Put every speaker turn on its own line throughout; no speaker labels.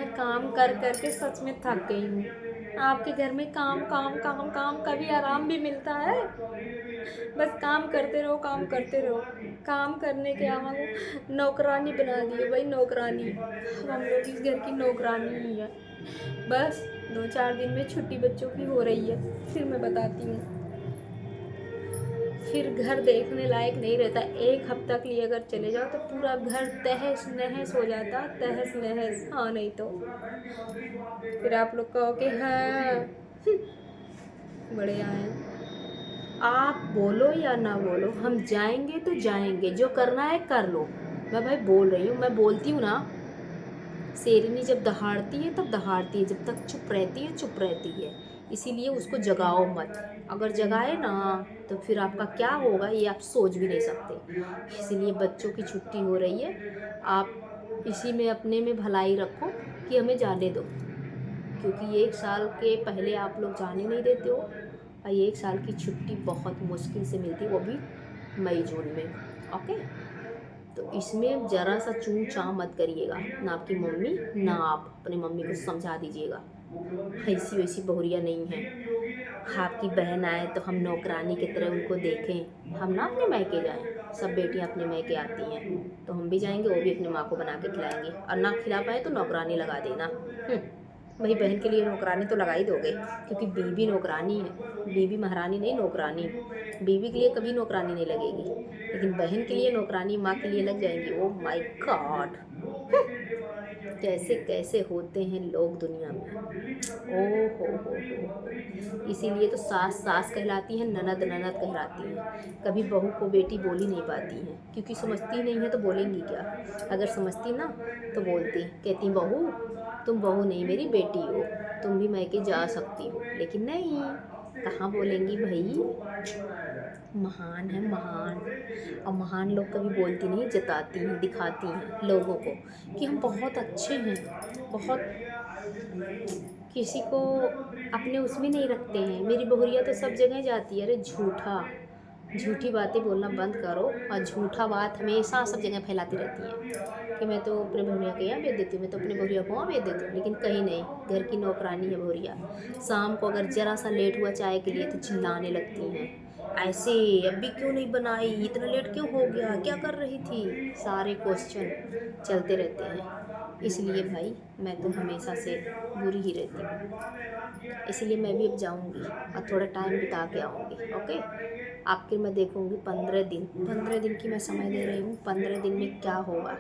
मैं काम कर कर के सच में थक गई हूँ। आपके घर में काम काम काम काम, कभी आराम भी मिलता है? बस काम करते रहो, काम करते रहो। काम करने के हमको नौकरानी बना दिए भाई, नौकरानी। हम लोग इस घर की नौकरानी ही है। बस 2-4 दिन में छुट्टी बच्चों की हो रही है, फिर मैं बताती हूँ। फिर घर देखने लायक नहीं रहता। एक हफ्ता के लिए अगर चले जाओ तो पूरा घर तहस नहस हो जाता, तहस नहस। हाँ नहीं तो फिर आप लोग कहोगे हाँ बड़े आए। आप बोलो या ना बोलो, हम जाएंगे तो जाएंगे, जो करना है कर लो। मैं भाई बोल रही हूँ, मैं बोलती हूँ ना, शेरनी जब दहाड़ती है तब दहाड़ती है, जब तक चुप रहती है चुप रहती है। इसीलिए उसको जगाओ मत। अगर जगाए ना तो फिर आपका क्या होगा ये आप सोच भी नहीं सकते। इसलिए बच्चों की छुट्टी हो रही है, आप इसी में अपने में भलाई रखो कि हमें जाने दो, क्योंकि 1 साल के पहले आप लोग जाने नहीं देते हो। और 1 साल की छुट्टी बहुत मुश्किल से मिलती है, वो भी मई जून में। ओके, तो इसमें ज़रा सा चूँ चाँ मत करिएगा, ना आपकी मम्मी ना आप अपनी मम्मी को समझा दीजिएगा। ऐसी वैसी बहुरिया नहीं है। आपकी बहन आए तो हम नौकरानी की तरह उनको देखें, हम ना अपने मायके जाएं। सब बेटियां अपने मायके आती हैं तो हम भी जाएंगे, वो भी अपनी माँ को बना के खिलाएंगे, और ना खिला पाए तो नौकरानी लगा देना। भाई बहन के लिए नौकरानी तो लगा ही दोगे, क्योंकि बीवी नौकरानी है, बीवी महारानी नहीं, नौकरानी। बीवी के लिए कभी नौकरानी नहीं लगेगी, लेकिन बहन के लिए नौकरानी, माँ के लिए लग जाएंगी। ओ माय गॉड, कैसे कैसे होते हैं लोग दुनिया में। ओ हो, इसीलिए तो सास सास कहलाती है, ननद ननद कहलाती है। कभी बहू को बेटी बोल ही नहीं पाती हैं, क्योंकि समझती नहीं है तो बोलेंगी क्या। अगर समझती ना तो बोलती, कहती बहू तुम बहू नहीं मेरी बेटी हो, तुम भी मैके जा सकती हो। लेकिन नहीं, कहाँ बोलेंगी भाई। महान है महान। और महान लोग कभी बोलती नहीं, जताती हैं, दिखाती हैं लोगों को कि हम बहुत अच्छे हैं, बहुत, किसी को अपने उसमें नहीं रखते हैं। मेरी बहुरिया तो सब जगह जाती है। अरे झूठा, झूठी बातें बोलना बंद करो, और झूठा बात हमेशा सब जगह फैलाती रहती हैं कि मैं तो अपने बहुरिया को यहाँ भेज देती हूँ, मैं तो अपने बहुरिया को वहाँ भेज देती हूँ। लेकिन कहीं नहीं, घर की नौकरानी है बहुरिया। शाम को अगर ज़रा सा लेट हुआ चाय के लिए तो चिल्लाने लगती हैं, ऐसे अभी क्यों नहीं बनाई, इतना लेट क्यों हो गया, क्या कर रही थी। सारे क्वेश्चन चलते रहते हैं। इसलिए भाई मैं तो हमेशा से बुरी ही रहती हूँ। इसलिए मैं भी अब जाऊँगी और थोड़ा टाइम बिता के आऊँगी। ओके, आखिर मैं देखूँगी 15 दिन, 15 दिन की मैं समय दे रही हूँ। 15 दिन में क्या होगा,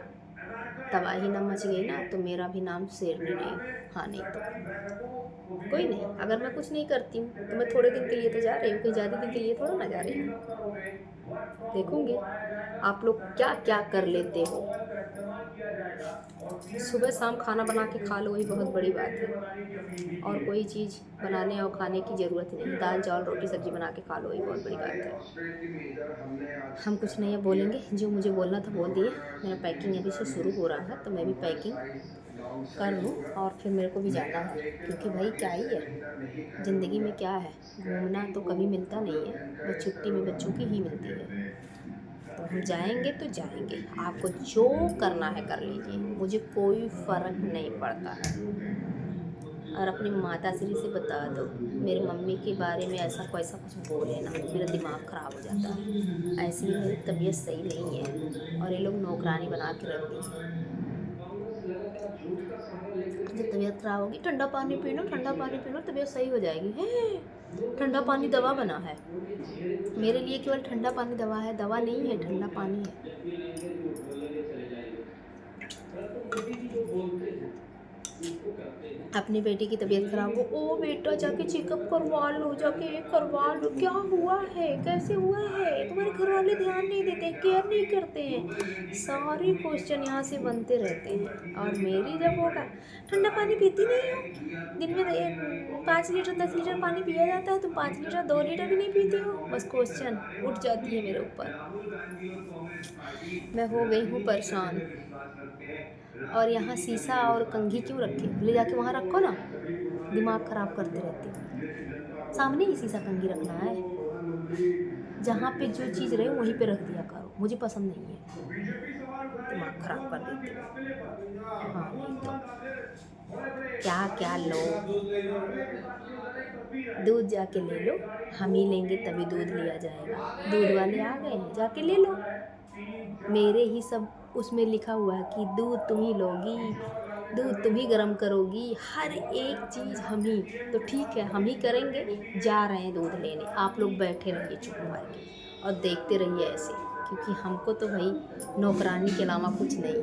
तबाही ना मच गई ना तो मेरा भी नाम शेरनी नहीं। हाँ नहीं तो कोई नहीं। अगर मैं कुछ नहीं करती हूँ तो मैं थोड़े दिन के लिए तो जा रही हूँ, कहीं ज़्यादा दिन के लिए थोड़ा ना जा रही हूँ। देखूँगी आप लोग क्या क्या कर लेते हो। सुबह शाम खाना बना के खा लो, वही बहुत बड़ी बात है। और कोई चीज़ बनाने और खाने की ज़रूरत नहीं, दाल चावल रोटी सब्ज़ी बना के खा लो, वही बहुत बड़ी बात है। हम कुछ नहीं बोलेंगे, जो मुझे बोलना था बोल दिए। मेरा पैकिंग अभी से शुरू हो रहा है, तो मैं भी पैकिंग कर लूँ और फिर मेरे को भी जाना है। क्योंकि भाई क्या ही है ज़िंदगी में, क्या है, घूमना तो कभी मिलता नहीं है, बस छुट्टी में बच्चों की ही मिलती है। तो हम जाएंगे तो जाएंगे, आपको जो करना है कर लीजिए, मुझे कोई फ़र्क नहीं पड़ता है। और अपनी माता श्री से बता दो मेरी मम्मी के बारे में ऐसा वैसा कुछ बोले ना, मेरा दिमाग ख़राब हो जाता है। ऐसे भी मेरी तबीयत सही नहीं है और ये लोग नौकरानी बना के रख दी हैं। जब तबीयत ख़राब होगी ठंडा पानी पी लो, ठंडा पानी पी लो, तबीयत सही हो जाएगी। है ठंडा पानी दवा बना है, मेरे लिए केवल ठंडा पानी दवा है, दवा नहीं है, ठंडा पानी है। अपनी बेटी की तबीयत खराब हो, ओ बेटा जाके चेकअप करवा लो, जाके ये करवा लो, क्या हुआ है, कैसे हुआ है, तुम्हारे घर वाले ध्यान नहीं देते हैं, केयर नहीं करते हैं। सारे क्वेश्चन यहाँ से बनते रहते हैं। और मेरी जब होगा, ठंडा पानी पीती नहीं हो, दिन में 5 लीटर 10 लीटर पानी पिया जाता है, तुम 5 लीटर 2 लीटर भी नहीं पीती हो। बस क्वेश्चन उठ जाती है मेरे ऊपर। मैं हो गई हूँ परेशान। और यहाँ शीशा और कंघी क्यों रखे, ले जाके वहाँ रखो ना, दिमाग ख़राब करते रहते हो। सामने ही शीशा कंघी रखना है, जहाँ पे जो चीज़ रहे वहीं पे रख दिया करो, मुझे पसंद नहीं है, दिमाग ख़राब कर देते हो। हाँ नहीं तो क्या क्या लो, दूध जाके ले लो, हम ही लेंगे तभी दूध लिया जाएगा, दूध वाले आ गए हैं जाके ले लो। मेरे ही सब उसमें लिखा हुआ है कि दूध तुम ही लोगी, दूध तुम ही गर्म करोगी, हर एक चीज़ हम ही। तो ठीक है, हम ही करेंगे, जा रहे हैं दूध लेने, आप लोग बैठे रहिए चुप मार के और देखते रहिए ऐसे, क्योंकि हमको तो भाई नौकरानी के अलावा कुछ नहीं है।